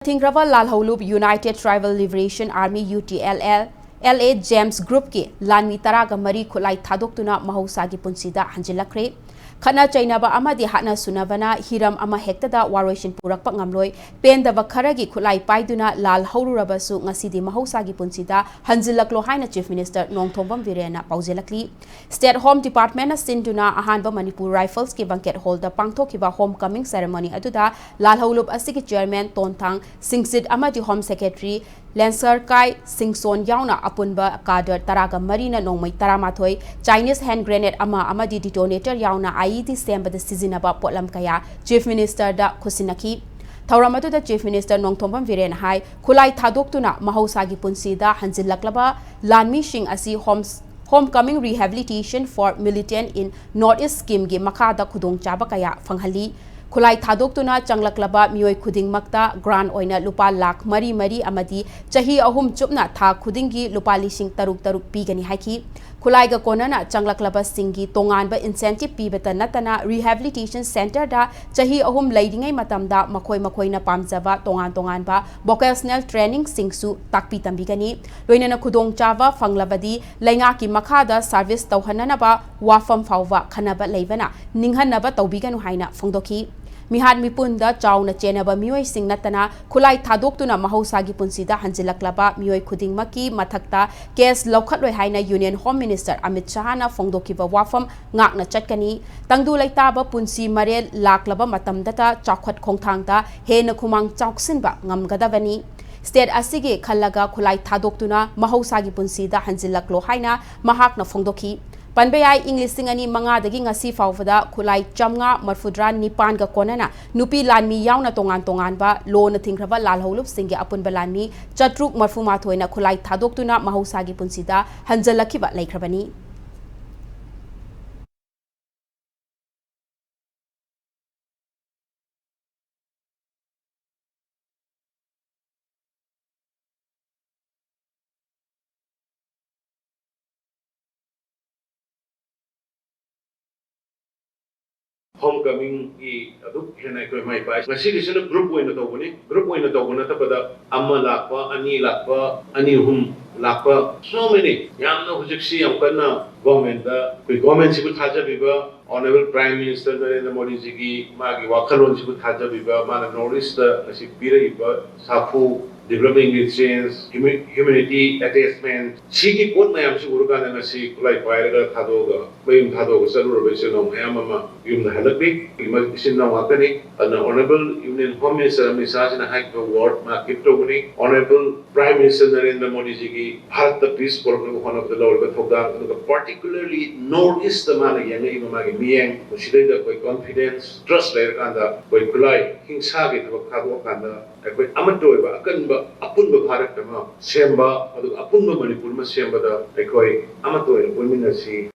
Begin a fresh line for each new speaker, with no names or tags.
Thingrava Lalholub United Tribal Liberation Army UTLL LA James Group ki Lanmi Taraga Mari Khulai Thadoktuna Mahosagi Punsida Hanjilakre Khana Chainaba Amadi Hatna Sunavana Hiram Ama Hektada Waroishin Purakpa Ngamloi Pendaba Kharagi Khulai Paiduna Lal Haururabasu Ngasidi Mahosagi Punsida Hanjilaklo Haina Chief Minister Nongthombam Virena Pauzelakli State Home Department Sinduna Ahanba Manipur Rifles ki Banquet Hall da Pangthokiba Homecoming Ceremony aduda Lal Haulub Asigi Chairman Tontang Singsid Amadi Home Secretary Lancer Kai Singson Yauna Apunba Kader Taraga Marina Nongmai Taramathoi Chinese hand grenade ama amadi detonator Yauna IED Semba the Sizinaba Potlam Kaya Chief Minister da Kusinaki Tauramatu da Chief Minister Nongthombam Viren Hai Khulai Thadoktuna Mahosagi Punsida Hanjilaklaba Lanmi Shing Asi Homecoming Rehabilitation for Militant in Northeast Scheme gi Makada Khudong Chaba Kaya Fanghali Khulai Thadoktuna Changlaklaba Mioi Khuding Makta Grand Oina Lupa Lakh Mari Mari Amadi Chahi Ahum Chupna Tha Khudingi Lupa Lishing Taruk Taruk Pigani Haki Khulai ga Konana Changlaklaba Singi Tonganba Incentive Pibata Natana Rehabilitation Center da Chahi Ahum Ladingai Matamda Makoi na Pamjaba Tonganba Vocational Training Singsu Takpi Tambigani Loinana Khudong Chava Fanglabadi Laingaki Makada Service Tauhananaba Wafam Fauva Khanaba Leivana Ninghanaba Taubiganu Haina Fongdoki Mihad Mipunda Chawna Chenaba Mioi Sing Natana Khulai Thadoktuna Mahosagi Punsida Hanjilaklaba Mioi Khuding Maki Mathakta Case Lokhatloi Haina Union Home Minister Amit Shahana Fongdokiba Wafam Ngakna Chatkani Tangdu Laitaba Punsi Marel Laklaba Matamdata Chakhwat Khongthangda Hena Khumang Chawksinba Ngamgadavani State Asigi Khalaga Khulai Thadoktuna Mahosagi Punsida Hanjilaklo Haina Mahakna Fongdoki Panbayai English Singani Manga dagi ngasi fawfada Khulai Chamnga Marfudra Nipan ga konana Nupi Lanmi Yauna Tongan ba Lo na Thingraba Lalholub Singi Apunba Lanmi Chatruk Marfumathoina Khulai Thadoktuna Mahosagi Punsida Hanjalakiba Laikrabani
Homecoming aduk henai koi mai pai ngasi di sana group win to bone ta pada amma lakpa ani hum lakpa so many yam no hujiksi yam kana government da koi government sibu thaja biba honorable prime minister Narendra Modi ji ki magi wakhalon sibu thaja biba mana notice da ngasi pira iba safu developing exchange, humanity attachment. Sigi pot mayam si urugan na si kulay pairaga thadoga, mayum thadoga sa luro bese no mayam ama yung nahalagbi. Ima isin na wakani. An honorable Union Home Minister Misaj na hike the word ma kipto guni. Honorable Prime Minister Narendra Modi ji ki Bharat the peace program one of the lower but fogda. Particularly Northeast the man yang ima magi miyang musidai da koi confidence trust layer kanda koi kulay hingsa gitu thado kanda. Koi amatoi ba akan ba apunba Bharat ma semba adu apunba Manipur ma semba da koi amatoi ulminasi